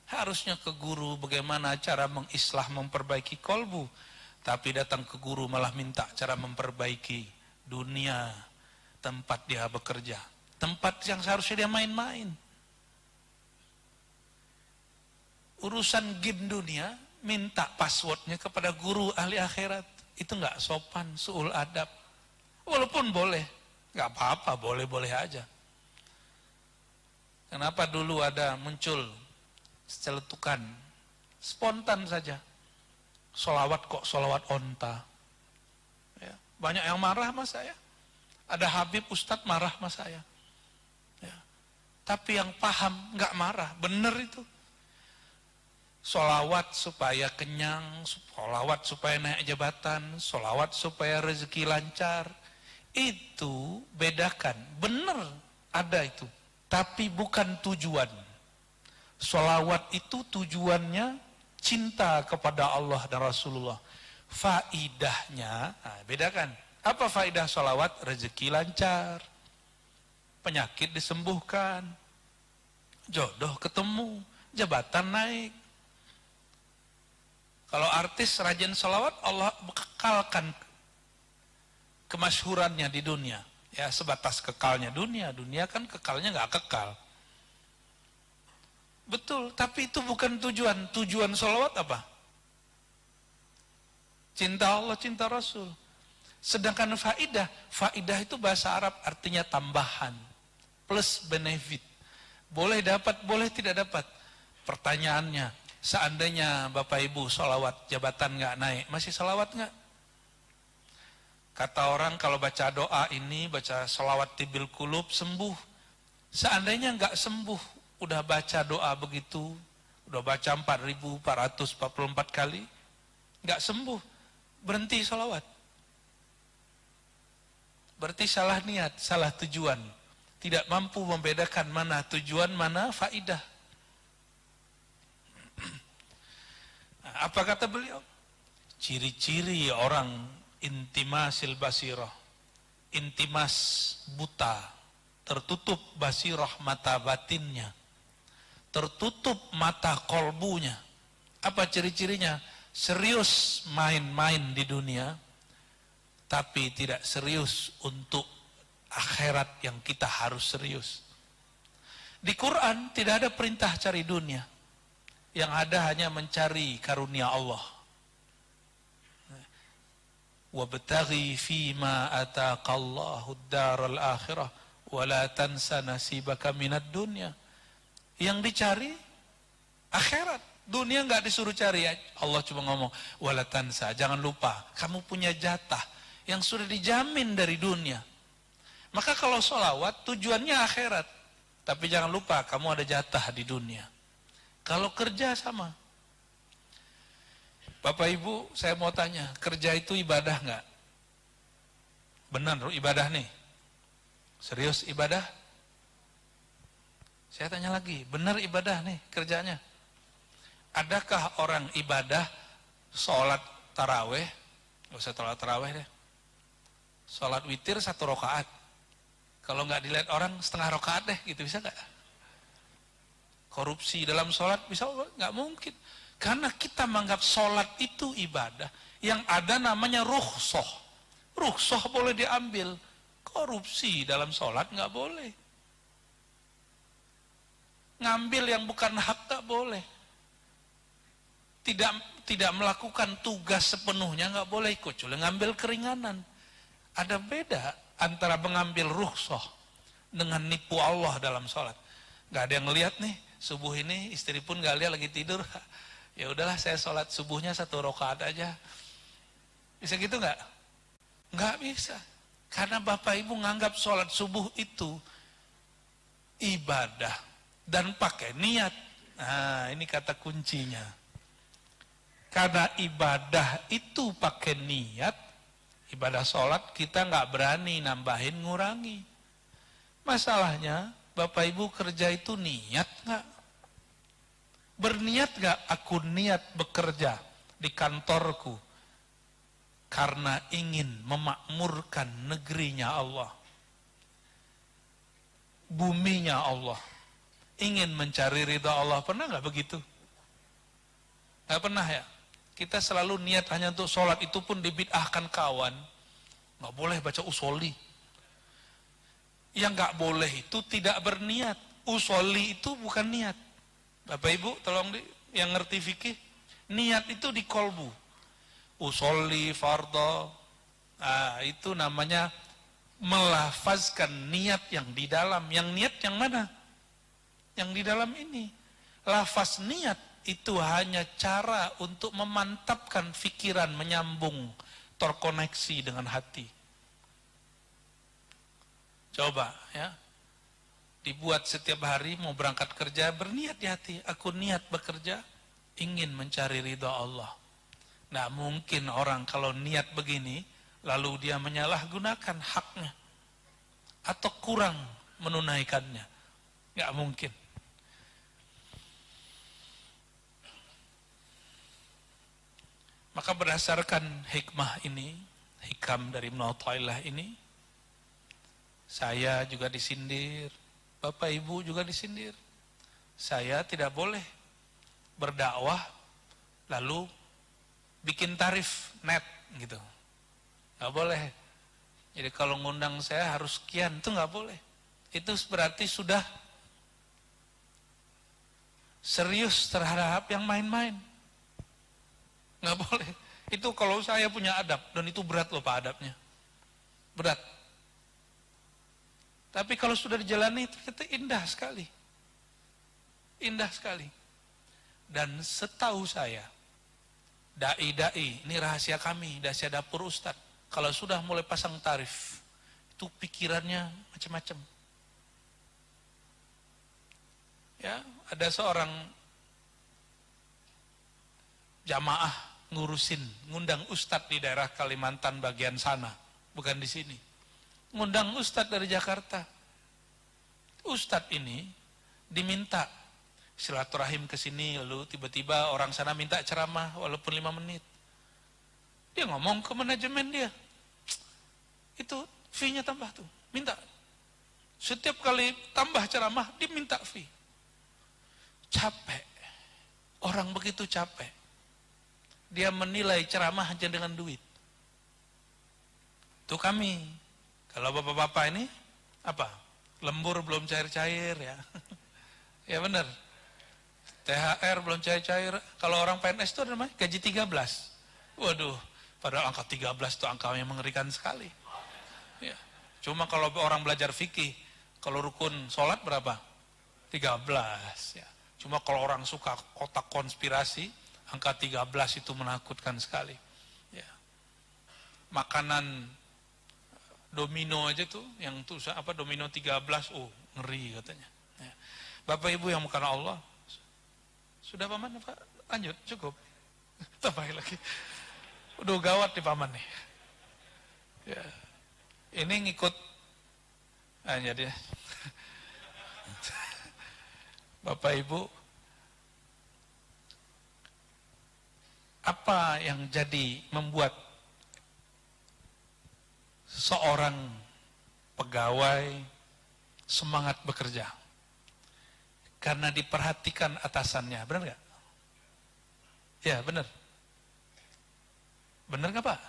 Speaker 1: Harusnya ke guru bagaimana cara mengislah, memperbaiki kolbu. Tapi datang ke guru malah minta cara memperbaiki dunia, tempat dia bekerja. Tempat yang seharusnya dia main-main. Urusan game dunia, minta passwordnya kepada guru ahli akhirat. Itu nggak sopan, su'ul adab. Walaupun boleh, nggak apa-apa, boleh-boleh aja. Kenapa dulu ada muncul celetukan, spontan saja. Sholawat kok, sholawat onta. Ya, banyak yang marah sama saya. Ada Habib Ustadz marah sama saya. Ya. Tapi yang paham nggak marah, bener itu. Sholawat supaya kenyang, sholawat supaya naik jabatan, sholawat supaya rezeki lancar. Itu bedakan, benar ada itu, tapi bukan tujuan. Sholawat itu tujuannya cinta kepada Allah dan Rasulullah. Faidahnya, bedakan. Apa faidah sholawat? Rezeki lancar, penyakit disembuhkan, jodoh ketemu, jabatan naik. Kalau artis rajin sholawat, Allah kekalkan kemasyhurannya di dunia. Ya sebatas kekalnya dunia. Dunia kan kekalnya nggak kekal. Betul, tapi itu bukan tujuan. Tujuan sholawat apa? Cinta Allah, cinta Rasul. Sedangkan faidah itu bahasa Arab artinya tambahan, plus benefit. Boleh dapat, boleh tidak dapat. Pertanyaannya, seandainya Bapak Ibu sholawat, jabatan nggak naik, masih sholawat nggak? Kata orang kalau baca doa ini, baca sholawat tibil kulub, sembuh. Seandainya nggak sembuh, udah baca doa begitu, udah baca 4.444 kali, nggak sembuh, berhenti sholawat. Berarti salah niat, salah tujuan. Tidak mampu membedakan mana tujuan, mana faidah. Apa kata beliau? Ciri-ciri orang intimasil basirah, intimas buta, tertutup basirah mata batinnya, tertutup mata kolbunya. Apa ciri-cirinya? Serius main-main di dunia, tapi tidak serius untuk akhirat yang kita harus serius. Di Quran tidak ada perintah cari dunia. Yang ada hanya mencari karunia Allah. Wabtaghi fima ataqallahu ad-daral akhirah wa la tansa nasibaka minad dunya. Yang dicari akhirat. Dunia enggak disuruh cari. Allah cuma ngomong wala tansa, jangan lupa kamu punya jatah yang sudah dijamin dari dunia. Maka kalau sholawat tujuannya akhirat, tapi jangan lupa kamu ada jatah di dunia. Kalau kerja sama. Bapak Ibu, saya mau tanya, kerja itu ibadah nggak? Benar ibadah nih? Serius ibadah? Saya tanya lagi, benar ibadah nih kerjanya? Adakah orang ibadah sholat taraweh? Gak usah sholat taraweh deh. Sholat witir 1 rakaat. Kalau nggak dilihat orang setengah rakaat deh, gitu bisa nggak? Korupsi dalam sholat bisa nggak mungkin. Karena kita menganggap sholat itu ibadah. Yang ada namanya rukhsah. Rukhsah boleh diambil. Korupsi dalam sholat nggak boleh. Ngambil yang bukan hak nggak boleh. Tidak melakukan tugas sepenuhnya nggak boleh, kecuali ngambil keringanan. Ada beda antara mengambil rukhsah dengan nipu Allah dalam sholat. Gak ada yang ngelihat nih, subuh ini istri pun gak lihat lagi tidur. Ya udahlah saya sholat subuhnya 1 rakaat aja. Bisa gitu nggak? Nggak bisa. Karena Bapak Ibu nganggap sholat subuh itu ibadah dan pakai niat. Nah ini kata kuncinya. Karena ibadah itu pakai niat, ibadah sholat kita nggak berani nambahin ngurangi. Masalahnya Bapak Ibu kerja itu niat nggak? Berniat nggak aku niat bekerja di kantorku karena ingin memakmurkan negerinya Allah, buminya Allah, ingin mencari ridha Allah. Pernah nggak begitu? Nggak pernah ya? Kita selalu niat hanya untuk sholat, itu pun dibid'ahkan kawan. Nggak boleh baca usoli. Yang nggak boleh itu tidak berniat. Usoli itu bukan niat. Bapak Ibu tolong yang ngerti fikih, niat itu di kolbu. Usoli, fardho, itu namanya melafazkan niat yang di dalam. Yang niat yang mana? Yang di dalam ini. Lafaz niat itu hanya cara untuk memantapkan pikiran, menyambung, terkoneksi dengan hati. Coba ya, dibuat setiap hari mau berangkat kerja, berniat di hati, aku niat bekerja, ingin mencari ridha Allah. Nah mungkin orang kalau niat begini, lalu dia menyalahgunakan haknya atau kurang menunaikannya. Nggak mungkin. Maka berdasarkan hikmah ini, hikam dari Ibnu Athaillah ini, saya juga disindir, Bapak Ibu juga disindir. Saya tidak boleh berdakwah lalu bikin tarif net gitu. Nggak boleh. Jadi kalau ngundang saya harus sekian, itu nggak boleh. Itu berarti sudah serius terhadap yang main-main. Nggak boleh. Itu kalau saya punya adab, dan itu berat loh Pak adabnya. Berat. Tapi kalau sudah dijalani, ternyata indah sekali. Indah sekali. Dan setahu saya, dai-dai, ini rahasia kami, rahasia dapur Ustadz. Kalau sudah mulai pasang tarif, itu pikirannya macam-macam. Ya, ada seorang jamaah ngundang Ustadz di daerah Kalimantan bagian sana, bukan di sini. Ngundang Ustadz dari Jakarta. Ustadz ini diminta silaturahim ke sini, lalu tiba-tiba orang sana minta ceramah walaupun 5 menit. Dia ngomong ke manajemen dia, itu fee-nya tambah tuh, minta. Setiap kali tambah ceramah, dia minta fee. Capek. Orang begitu capek. Dia menilai ceramah hanya dengan duit. Itu kami. Kalau bapak-bapak ini, apa? Lembur belum cair-cair ya. Ya benar. THR belum cair-cair. Kalau orang PNS itu namanya gaji 13. Waduh, padahal angka 13 itu angka yang mengerikan sekali. Ya. Cuma kalau orang belajar fikih, kalau rukun sholat berapa? 13 ya. Cuma kalau orang suka kotak konspirasi, angka 13 itu menakutkan sekali. Ya. Makanan domino aja tuh, yang tuh apa domino 13, oh ngeri katanya. Ya. Bapak Ibu yang bukan Allah, sudah paman Pak? Lanjut, cukup. Tambahin lagi. Udah gawat nih paman nih. Ya. Ini ngikut, jadi Bapak Ibu, apa yang jadi membuat seorang pegawai semangat bekerja? Karena diperhatikan atasannya, benar nggak? Ya benar. Benar nggak Pak?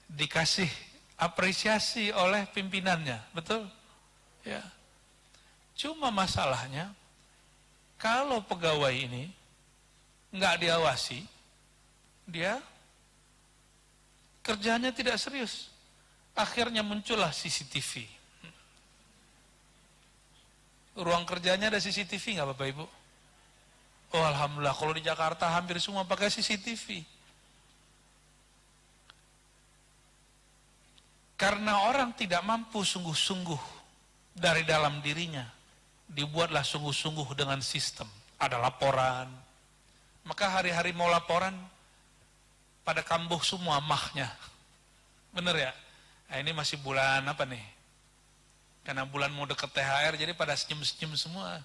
Speaker 1: Dikasih apresiasi oleh pimpinannya, betul? Ya. Cuma masalahnya, kalau pegawai ini nggak diawasi, dia kerjanya tidak serius. Akhirnya muncullah CCTV. Ruang kerjanya ada CCTV nggak Bapak Ibu? Oh Alhamdulillah, kalau di Jakarta hampir semua pakai CCTV. Karena orang tidak mampu sungguh-sungguh dari dalam dirinya, dibuatlah sungguh-sungguh dengan sistem. Ada laporan, maka hari-hari mau laporan, pada kambuh semua mahnya. Bener ya? Nah, ini masih bulan apa nih? Karena bulan mau deket THR, jadi pada senyum-senyum semua.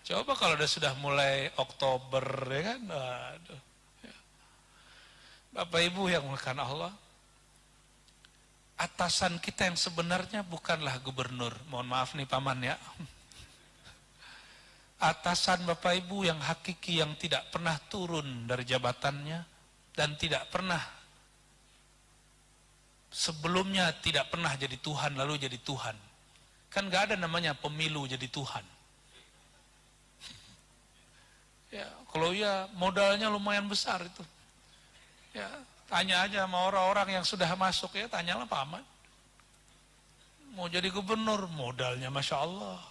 Speaker 1: Coba kalau sudah mulai Oktober, ya kan? Aduh. Bapak Ibu yang dimuliakan Allah, atasan kita yang sebenarnya bukanlah gubernur. Mohon maaf nih paman ya. Atasan Bapak Ibu yang hakiki, yang tidak pernah turun dari jabatannya, dan tidak pernah sebelumnya tidak pernah jadi Tuhan lalu jadi Tuhan. Kan gak ada namanya pemilu jadi Tuhan. Ya, kalau ya modalnya lumayan besar itu. Ya, tanya aja sama orang-orang yang sudah masuk ya, tanyalah paman. Mau jadi gubernur, modalnya Masya Allah.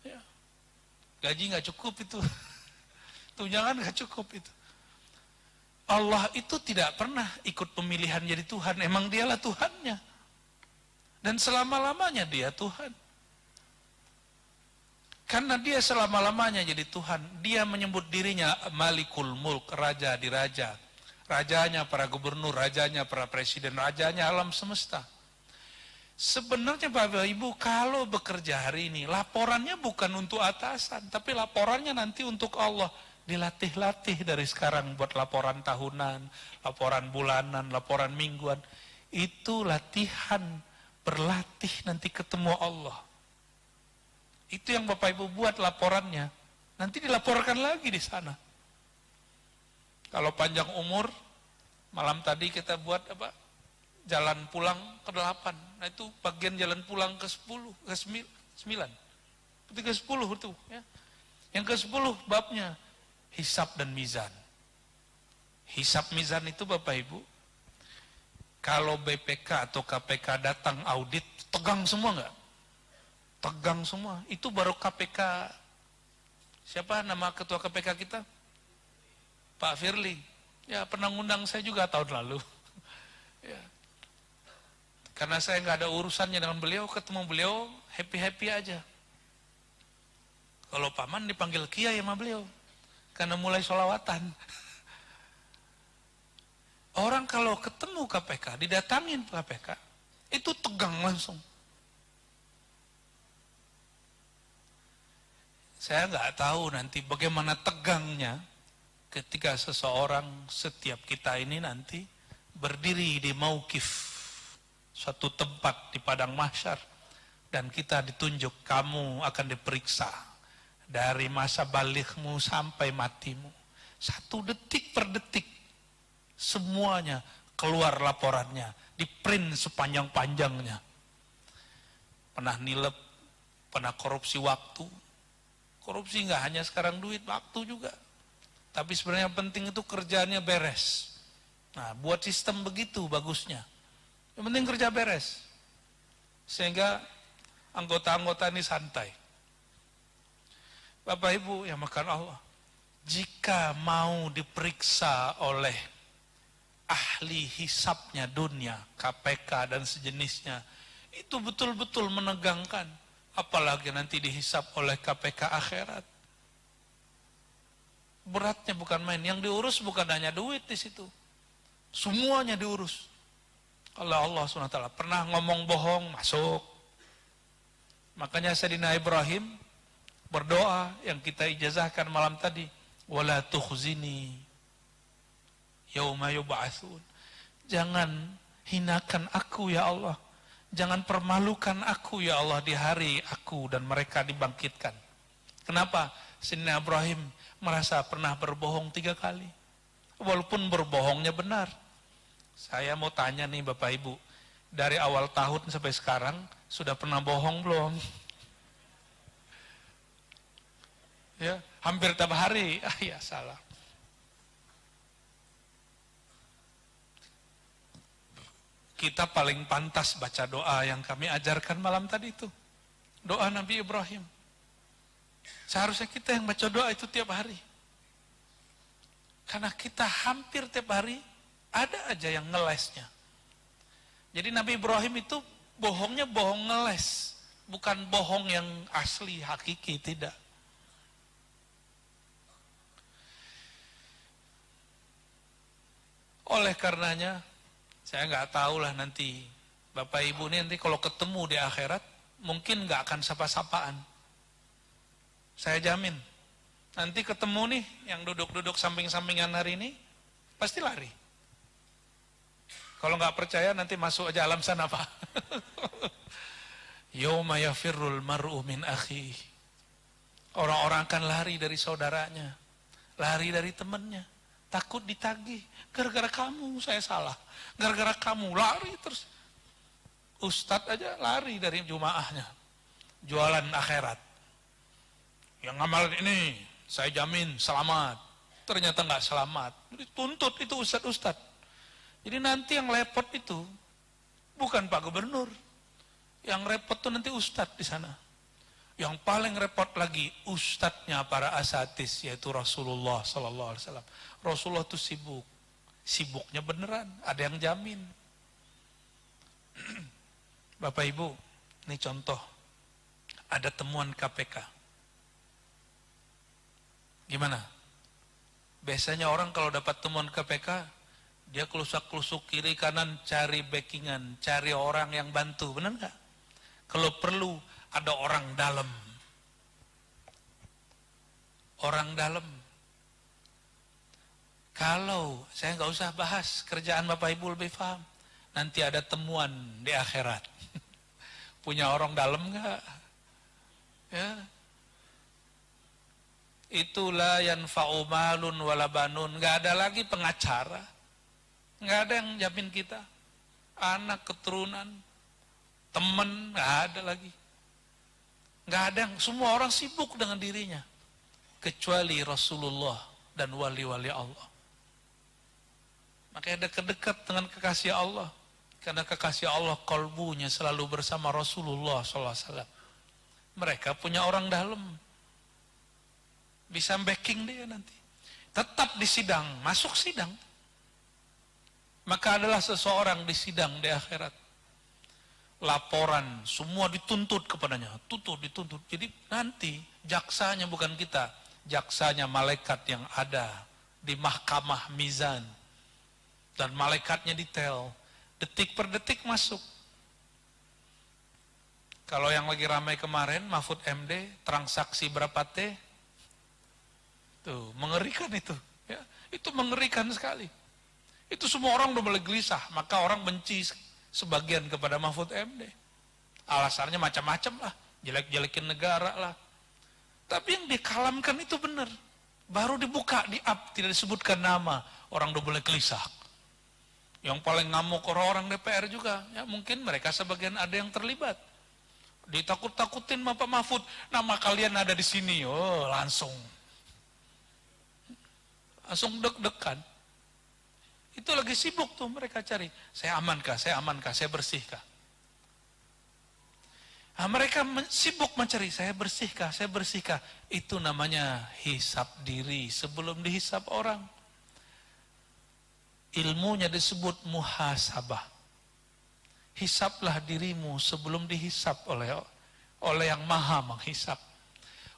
Speaker 1: Ya. Gaji gak cukup itu. Tunjangan gak cukup itu. Allah itu tidak pernah ikut pemilihan jadi Tuhan, emang dialah Tuhannya. Dan selama-lamanya dia Tuhan. Karena dia selama-lamanya jadi Tuhan, dia menyebut dirinya Malikul Mulk, Raja di Raja, Rajanya para gubernur, rajanya para presiden, rajanya alam semesta. Sebenarnya Bapak Ibu, kalau bekerja hari ini, laporannya bukan untuk atasan, tapi laporannya nanti untuk Allah. Dilatih-latih dari sekarang buat laporan tahunan, laporan bulanan, laporan mingguan. Itu latihan, berlatih nanti ketemu Allah. Itu yang Bapak Ibu buat laporannya. Nanti dilaporkan lagi di sana. Kalau panjang umur, malam tadi kita buat apa? Jalan pulang ke 8. Nah itu bagian jalan pulang ke 10, ke 9. Itu ke 10 itu. Ya. Yang ke 10 babnya, hisab dan mizan. Hisab mizan itu Bapak Ibu, kalau BPK atau KPK datang audit, tegang semua enggak? Tegang semua. Itu baru KPK. Siapa nama ketua KPK kita? Pak Firly. Ya pernah ngundang saya juga tahun lalu. Ya. Karena saya nggak ada urusannya dengan beliau, ketemu beliau happy-happy aja. Kalau paman dipanggil kiai sama beliau, karena mulai sholawatan. Orang kalau ketemu KPK, didatangin KPK, itu tegang langsung. Saya nggak tahu nanti bagaimana tegangnya ketika seseorang, setiap kita ini nanti berdiri di mauqif, suatu tempat di padang mahsyar, dan kita ditunjuk, kamu akan diperiksa dari masa balighmu sampai matimu, 1 detik per detik, semuanya keluar laporannya, di print sepanjang-panjangnya. Pernah nilep, pernah korupsi waktu. Korupsi nggak hanya sekarang duit, waktu juga. Tapi sebenarnya yang penting itu kerjaannya beres. Nah, buat sistem begitu bagusnya. Yang penting kerja beres. Sehingga anggota-anggota ini santai. Bapak Ibu yang makan Allah, jika mau diperiksa oleh ahli hisabnya dunia, KPK dan sejenisnya, itu betul-betul menegangkan. Apalagi nanti dihisab oleh KPK akhirat. Beratnya bukan main. Yang diurus bukan hanya duit di situ. Semuanya diurus. Kalau Allah SWT pernah ngomong bohong, masuk. Makanya Sayyidina Ibrahim berdoa yang kita ijazahkan malam tadi. Wala tukhzini yauma yub'atsun. Jangan hinakan aku ya Allah. Jangan permalukan aku ya Allah di hari aku dan mereka dibangkitkan. Kenapa? Sayyidina Ibrahim merasa pernah berbohong 3 kali. Walaupun berbohongnya benar. Saya mau tanya nih Bapak Ibu, dari awal tahun sampai sekarang sudah pernah bohong belum? Ya, hampir tiap hari. Ya salah. Kita paling pantas baca doa yang kami ajarkan malam tadi itu. Doa Nabi Ibrahim. Seharusnya kita yang baca doa itu tiap hari. Karena kita hampir tiap hari ada aja yang ngelesnya. Jadi Nabi Ibrahim itu bohongnya bohong ngeles. Bukan bohong yang asli, hakiki, tidak. Oleh karenanya, saya nggak tahu lah nanti Bapak Ibu ini nanti kalau ketemu di akhirat mungkin nggak akan sapa-sapaan. Saya jamin nanti ketemu nih yang duduk-duduk samping-sampingan hari ini pasti lari. Kalau nggak percaya nanti masuk aja alam sana Pak. Yauma yafirrul mar'u min akhi. Orang-orang akan lari dari saudaranya, lari dari temannya, takut ditagih. Gara-gara kamu saya salah. Gara-gara kamu lari terus. Ustadz aja lari dari jumaahnya. Jualan akhirat. Yang ngamalin ini saya jamin selamat. Ternyata nggak selamat. Dituntut itu ustadz-ustadz. Jadi nanti yang repot itu bukan Pak Gubernur. Yang repot itu nanti ustadz di sana. Yang paling repot lagi ustadznya para asatis yaitu Rasulullah SAW. Rasulullah itu sibuk. Sibuknya beneran, ada yang jamin. Bapak Ibu, ini contoh. Ada temuan KPK. Gimana? Biasanya orang kalau dapat temuan KPK, Dia kelusuk-kelusuk kiri kanan cari backingan, cari orang yang bantu, benar nggak? Kalau perlu ada orang dalam. Orang dalam. Kalau saya nggak usah bahas kerjaan Bapak Ibu lebih paham. Nanti ada temuan di akhirat. Punya orang dalam nggak? Ya. Itulah yanfa'u malun wala banun. Nggak ada lagi pengacara. Nggak ada yang jamin kita. Anak, keturunan, teman, nggak ada lagi. Nggak ada yang, semua orang sibuk dengan dirinya. Kecuali Rasulullah dan wali-wali Allah. Makanya dekat-dekat dengan kekasih Allah. Karena kekasih Allah kalbunya selalu bersama Rasulullah SAW. Mereka punya orang dalam. Bisa backing dia nanti. Tetap di sidang, masuk sidang. Maka adalah seseorang di sidang di akhirat. Laporan, semua dituntut kepadanya. Dituntut. Jadi nanti jaksanya bukan kita. Jaksanya malaikat yang ada di mahkamah mizan. Dan malaikatnya detail. Detik per detik masuk. Kalau yang lagi ramai kemarin, Mahfud MD, transaksi berapa T? Tuh, mengerikan itu. Ya, itu mengerikan sekali. Itu semua orang udah mulai gelisah, maka orang benci sebagian kepada Mahfud MD. Alasannya macam-macam lah, jelek-jelekin negara lah. Tapi yang dikalamkan itu benar. Baru dibuka, di-up, tidak disebutkan nama, orang udah mulai gelisah. Yang paling ngamuk orang-orang DPR juga, ya mungkin mereka sebagian ada yang terlibat. Ditakut-takutin sama Pak Mahfud, nama kalian ada di sini, oh langsung deg-degan. Itu lagi sibuk tuh mereka cari. Saya amankah, saya bersihkah? Nah, mereka sibuk mencari, saya bersihkah? Itu namanya hisab diri sebelum dihisab orang. Ilmunya disebut muhasabah. Hisablah dirimu sebelum dihisab oleh yang maha menghisab.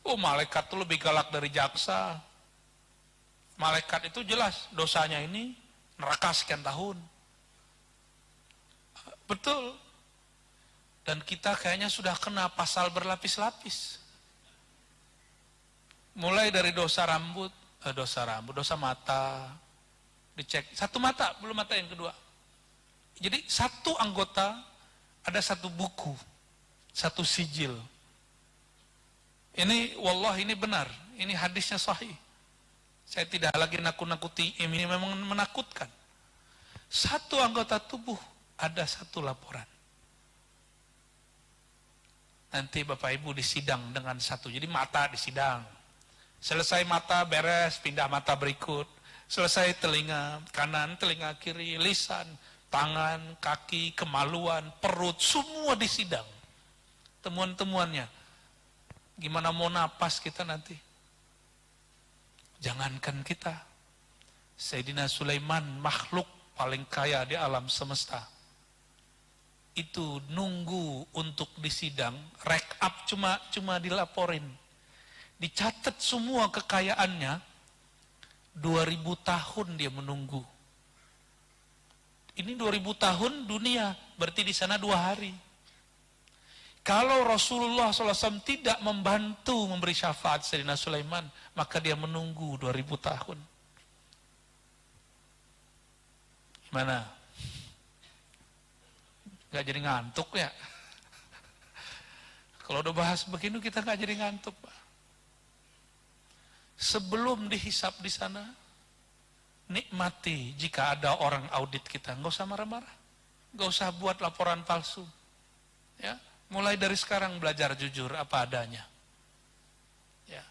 Speaker 1: Oh, malaikat itu lebih galak dari jaksa. Malaikat itu jelas dosanya ini neraka sekian tahun. Betul. Dan kita kayaknya sudah kena pasal berlapis-lapis. Mulai dari dosa mata, dicek. Satu mata, belum mata yang kedua. Jadi satu anggota ada satu buku, satu sijil. Ini wallah ini benar, ini hadisnya sahih. Saya tidak lagi nakut-nakuti, ini memang menakutkan. Satu anggota tubuh ada satu laporan. Nanti Bapak Ibu disidang dengan satu. Jadi mata disidang. Selesai mata beres, pindah mata berikut. Selesai telinga kanan, telinga kiri, lisan, tangan, kaki, kemaluan, perut, semua disidang. Temuan-temuannya. Gimana mau napas kita nanti? Jangankan kita. Sayyidina Sulaiman, makhluk paling kaya di alam semesta. Itu nunggu untuk disidang, rekap cuma dilaporin. Dicatat semua kekayaannya, 2000 tahun dia menunggu. Ini 2000 tahun dunia, berarti di sana 2 hari. Kalau Rasulullah SAW tidak membantu memberi syafaat Sayyidina Sulaiman, maka dia menunggu 2000 tahun. Gimana? Gak jadi ngantuk ya? Kalau udah bahas begini kita gak jadi ngantuk, Pak. Sebelum dihisap di sana, nikmati jika ada orang audit kita. Nggak usah marah-marah. Nggak usah buat laporan palsu. Ya, mulai dari sekarang belajar jujur apa adanya. Ya,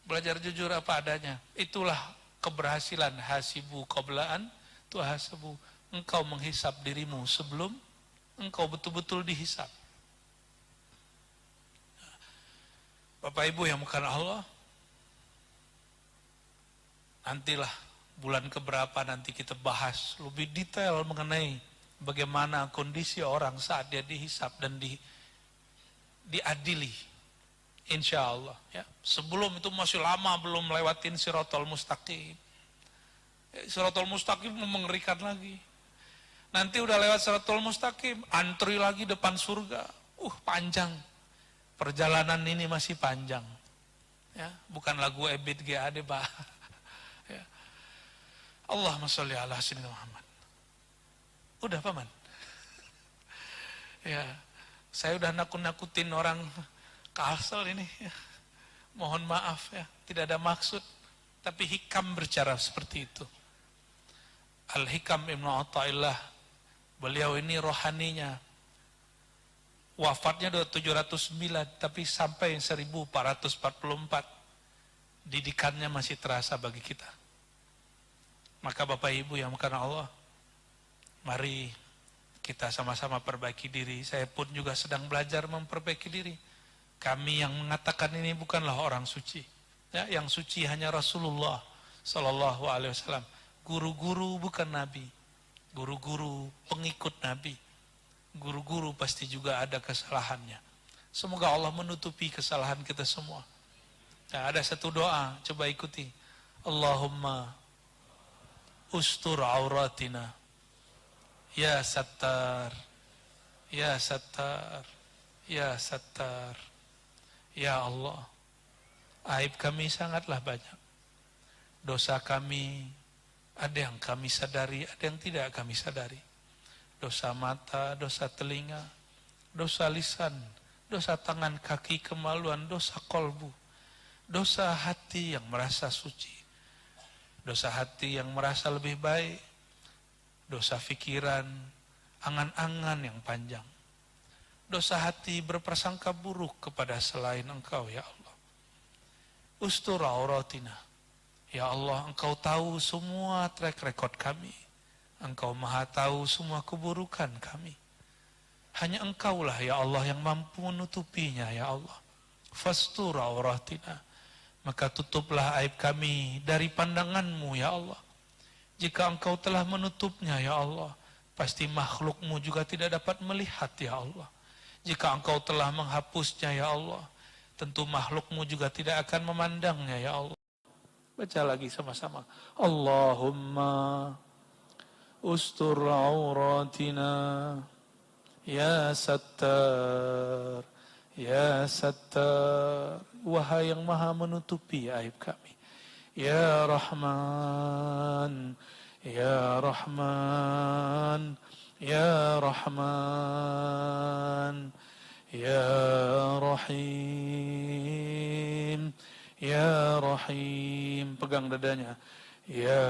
Speaker 1: belajar jujur apa adanya. Itulah keberhasilan hasibu qoblaan tuhasabu. Engkau menghisap dirimu sebelum engkau betul-betul dihisap. Bapak Ibu yang bukan Allah, nantilah bulan keberapa nanti kita bahas lebih detail mengenai bagaimana kondisi orang saat dia dihisap dan diadili. Insya Allah. Ya. Sebelum itu masih lama belum lewatin Siratal Mustaqim. Shiratal Mustaqim mengerikan lagi. Nanti udah lewat Shiratal Mustaqim, antri lagi depan surga. Panjang. Perjalanan ini masih panjang. Ya, bukan lagu Ebit GAD, Pak. Ya. Allahumma sholli ala sayyidina Muhammad. Udah, Paman. Ya, saya udah nakut-nakutin orang Kalsel ini. Ya. Mohon maaf ya, tidak ada maksud. Tapi hikam bercara seperti itu. Al-Hikam Ibnu Athaillah, beliau ini rohaninya. Wafatnya 709, tapi sampai 1444. Didikannya masih terasa bagi kita. Maka Bapak Ibu yang karena Allah, mari kita sama-sama perbaiki diri. Saya pun juga sedang belajar memperbaiki diri. Kami yang mengatakan ini bukanlah orang suci. Ya, yang suci hanya Rasulullah Sallallahu Alaihi Wasallam. Guru-guru bukan Nabi. Guru-guru pengikut Nabi. Guru-guru pasti juga ada kesalahannya. Semoga Allah menutupi kesalahan kita semua. Nah, ada satu doa, coba ikuti. Allahumma ustur auratina. Ya Sattar, Ya Sattar, Ya Sattar. Ya Allah, aib kami sangatlah banyak. Dosa kami, ada yang kami sadari, ada yang tidak kami sadari. Dosa mata, dosa telinga, dosa lisan, dosa tangan, kaki, kemaluan, dosa kolbu, dosa hati yang merasa suci, dosa hati yang merasa lebih baik, dosa pikiran, angan-angan yang panjang, dosa hati berprasangka buruk kepada selain Engkau, ya Allah. Ustur auratina, ya Allah, Engkau tahu semua track record kami. Engkau maha tahu semua keburukan kami. Hanya Engkaulah ya Allah yang mampu menutupinya ya Allah. Fastur auratina, maka tutuplah aib kami dari pandanganmu ya Allah. Jika Engkau telah menutupnya ya Allah, pasti makhlukmu juga tidak dapat melihat ya Allah. Jika Engkau telah menghapusnya ya Allah, tentu makhlukmu juga tidak akan memandangnya ya Allah. Baca lagi sama-sama. Allahumma ustur auratina, Ya Sattar, Ya Sattar. Wahai yang maha menutupi aib kami. Ya Rahman, Ya Rahman, Ya Rahman, Ya Rahim, Ya Rahim. Pegang dadanya. Ya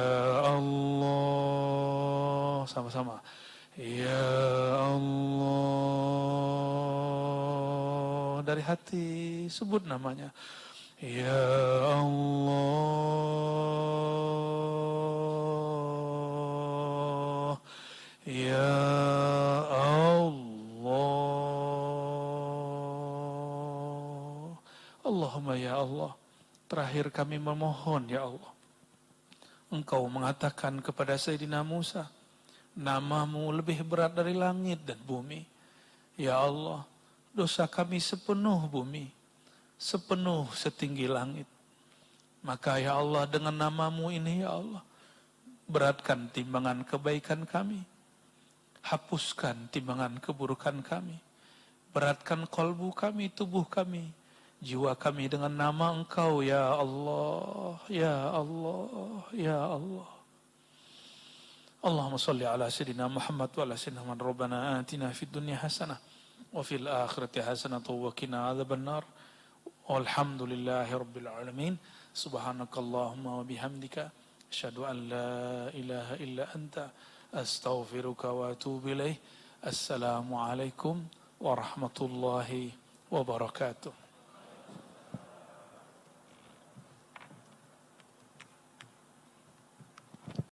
Speaker 1: Allah, sama-sama. Ya Allah, dari hati sebut namanya. Ya Allah, Ya Allah. Allahumma ya Allah, terakhir kami memohon ya Allah. Engkau mengatakan kepada Sayyidina Musa, namamu lebih berat dari langit dan bumi. Ya Allah, dosa kami sepenuh bumi, sepenuh setinggi langit. Maka ya Allah, dengan namamu ini ya Allah, beratkan timbangan kebaikan kami, hapuskan timbangan keburukan kami, beratkan kolbu kami, tubuh kami, jiwa kami dengan nama Engkau ya Allah, ya Allah, ya Allah. Allahumma salli ala sayyidina Muhammad wa ala sayyidina Muhammad. Rabbana atina fid dunya hasanah wa fil akhirati hasanah wa qina adzabannar. Walhamdulillahi rabbil alamin. Subhanakallahumma wa bihamdika asyhadu an la ilaha illa anta astaghfiruka wa atubu ilaik. Assalamualaikum warahmatullahi wabarakatuh.